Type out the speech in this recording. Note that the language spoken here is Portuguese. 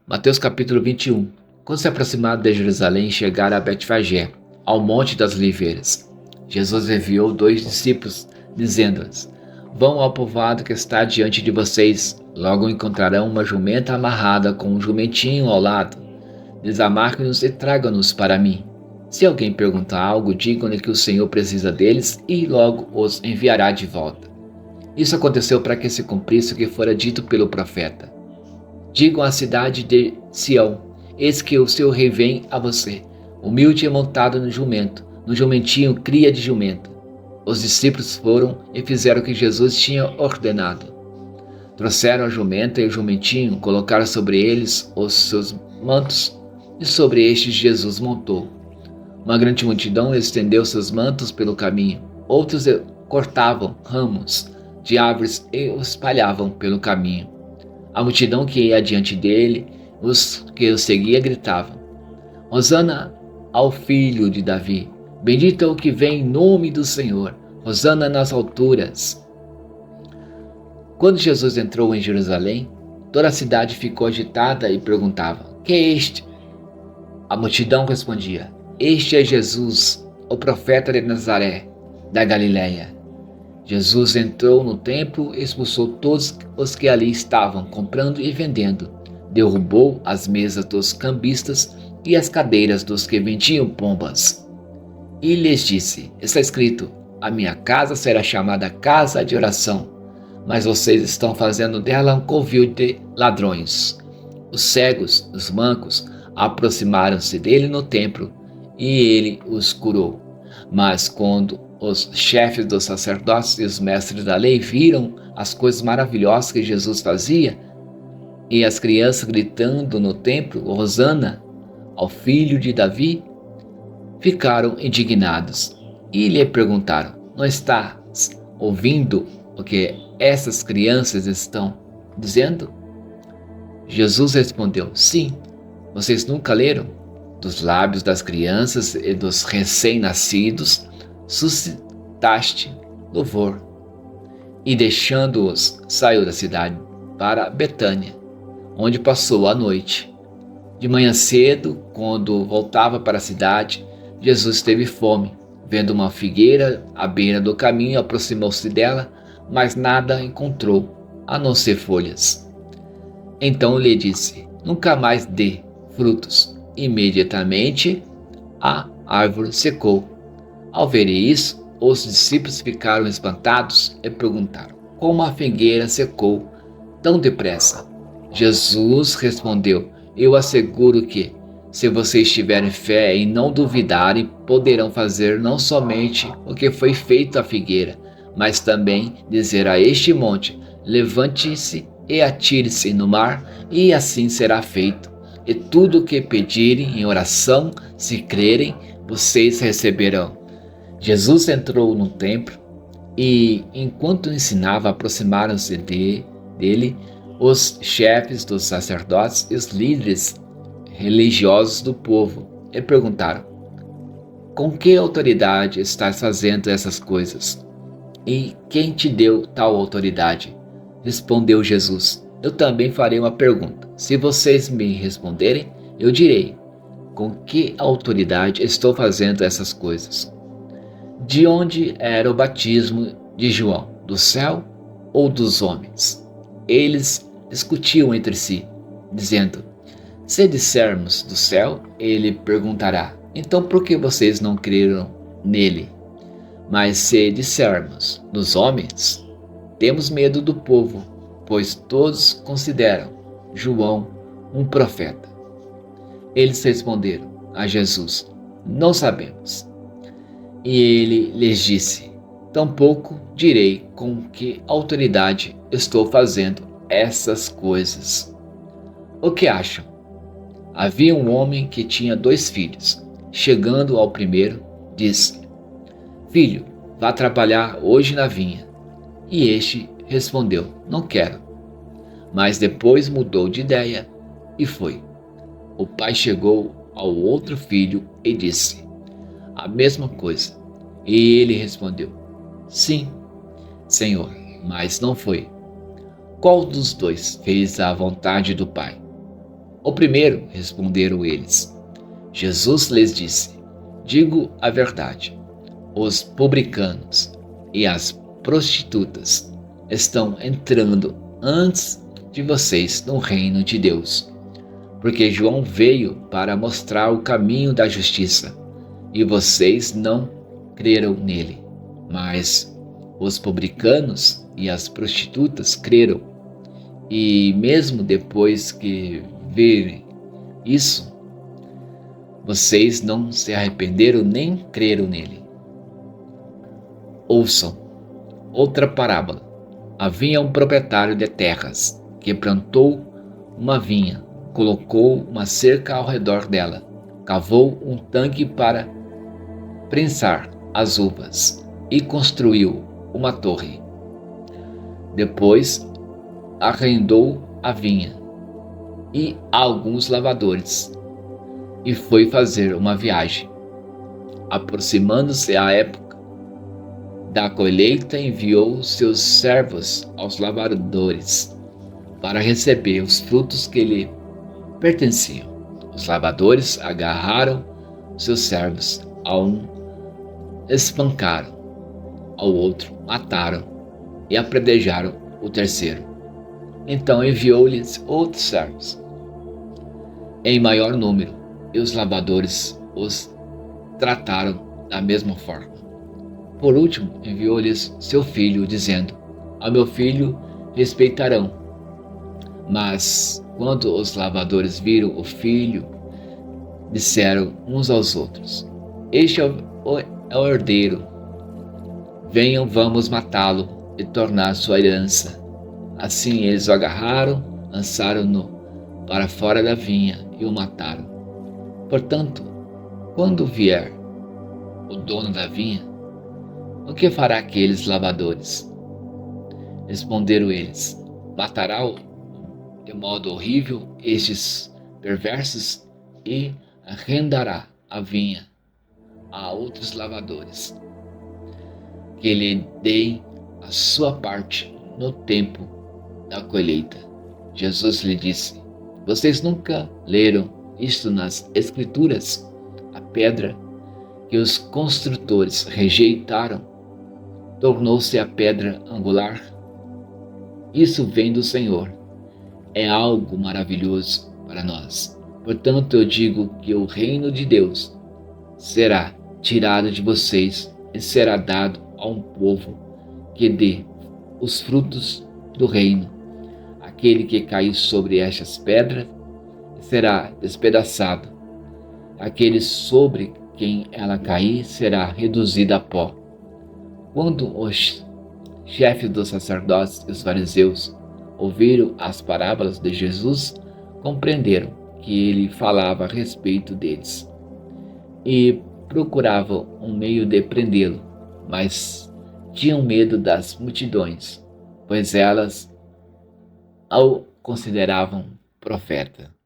Mateus capítulo 21. Quando se aproximaram de Jerusalém, chegaram a Betfagé, ao Monte das Oliveiras. Jesus enviou 2 discípulos, dizendo-lhes: Vão ao povoado que está diante de vocês. Logo encontrarão uma jumenta amarrada com um jumentinho ao lado. Desamarquem-nos e tragam-nos para mim. Se alguém perguntar algo, digam-lhe que o Senhor precisa deles e logo os enviará de volta. Isso aconteceu para que se cumprisse o que fora dito pelo profeta. Digam à cidade de Sião: eis que o seu rei vem a você, humilde e montado no jumento, no jumentinho cria de jumenta. Os discípulos foram e fizeram o que Jesus tinha ordenado. Trouxeram a jumenta e o jumentinho, colocaram sobre eles os seus mantos, e sobre estes Jesus montou. Uma grande multidão estendeu seus mantos pelo caminho. Outros cortavam ramos de árvores e os espalhavam pelo caminho. A multidão que ia adiante dele, os que o seguiam, gritavam: Hosana ao filho de Davi, bendito é o que vem em nome do Senhor, Hosana nas alturas. Quando Jesus entrou em Jerusalém, toda a cidade ficou agitada e perguntava: Que é este? A multidão respondia: Este é Jesus, o profeta de Nazaré, da Galiléia. Jesus entrou no templo e expulsou todos os que ali estavam comprando e vendendo. Derrubou as mesas dos cambistas e as cadeiras dos que vendiam pombas. E lhes disse: Está escrito, a minha casa será chamada casa de oração, mas vocês estão fazendo dela um covil de ladrões. Os cegos, os mancos, aproximaram-se dele no templo e ele os curou. Mas quando os chefes dos sacerdotes e os mestres da lei viram as coisas maravilhosas que Jesus fazia e as crianças gritando no templo, Hosana ao filho de Davi, ficaram indignados e lhe perguntaram: Não estás ouvindo o que essas crianças estão dizendo? Jesus respondeu: Sim, vocês nunca leram? Dos lábios das crianças e dos recém-nascidos suscitaste louvor. E deixando-os, saiu da cidade para Betânia, onde passou a noite. De manhã cedo, quando voltava para a cidade, Jesus teve fome. Vendo uma figueira à beira do caminho, aproximou-se dela, mas nada encontrou, a não ser folhas. Então lhe disse: Nunca mais dê frutos. Imediatamente a árvore secou. Ao verem isso, os discípulos ficaram espantados e perguntaram: Como a figueira secou tão depressa? Jesus respondeu: Eu asseguro que, se vocês tiverem fé e não duvidarem, poderão fazer não somente o que foi feito à figueira, mas também dizer a este monte: Levante-se e atire-se no mar, e assim será feito. E tudo o que pedirem em oração, se crerem, vocês receberão. Jesus entrou no templo e, enquanto ensinava, aproximaram-se dele os chefes dos sacerdotes e os líderes religiosos do povo e perguntaram: Com que autoridade estás fazendo essas coisas? E quem te deu tal autoridade? Respondeu Jesus: Eu também farei uma pergunta. Se vocês me responderem, eu direi: Com que autoridade estou fazendo essas coisas? De onde era o batismo de João? Do céu ou dos homens? Eles discutiam entre si, dizendo: Se dissermos do céu, ele perguntará: Então por que vocês não creram nele? Mas se dissermos dos homens, temos medo do povo, pois todos consideram João um profeta. Eles responderam a Jesus: Não sabemos. E ele lhes disse: Tampouco direi com que autoridade estou fazendo essas coisas. O que acham? Havia um homem que tinha 2 filhos. Chegando ao primeiro, disse: Filho, vá trabalhar hoje na vinha. E este respondeu: Não quero. Mas depois mudou de ideia e foi. O pai chegou ao outro filho e disse a mesma coisa. E ele respondeu: Sim, Senhor, mas não foi. Qual dos 2 fez a vontade do pai? O primeiro, responderam eles. Jesus lhes disse: digo a verdade, os publicanos e as prostitutas estão entrando antes de vocês no reino de Deus. Porque João veio para mostrar o caminho da justiça, e vocês não creram nele. Mas os publicanos e as prostitutas creram, e mesmo depois que verem isso, vocês não se arrependeram nem creram nele. Ouçam outra parábola. Havia um proprietário de terras que plantou uma vinha, colocou uma cerca ao redor dela, cavou um tanque para prensar as uvas e construiu uma torre. Depois arrendou a vinha e alguns lavadores e foi fazer uma viagem. Aproximando-se a época da colheita, enviou seus servos aos lavadores para receber os frutos que lhe pertenciam. Os lavadores agarraram seus servos, a um espancaram, ao outro mataram e apedrejaram o terceiro. Então enviou-lhes outros servos, em maior número, e os lavadores os trataram da mesma forma. Por último, enviou-lhes seu filho, dizendo: ao meu filho respeitarão. Mas quando os lavadores viram o filho, disseram uns aos outros: este é o herdeiro. Venham, vamos matá-lo e tornar sua herança. Assim eles o agarraram, lançaram-no para fora da vinha e o mataram. Portanto, quando vier o dono da vinha, o que fará aqueles lavadores? Responderam eles: matará-o de modo horrível estes perversos e arrendará a vinha a outros lavadores, que lhe deem a sua parte no tempo da colheita. Jesus lhe disse: vocês nunca leram isto nas Escrituras? A pedra que os construtores rejeitaram tornou-se a pedra angular. Isso vem do Senhor. É algo maravilhoso para nós. Portanto, eu digo que o reino de Deus será tirado de vocês e será dado a um povo que dê os frutos do reino. Aquele que cair sobre estas pedras será despedaçado. Aquele sobre quem ela cair será reduzido a pó. Quando os chefes dos sacerdotes e os fariseus ouviram as parábolas de Jesus, compreenderam que ele falava a respeito deles e procuravam um meio de prendê-lo, mas tinham medo das multidões, pois elas o consideravam profeta.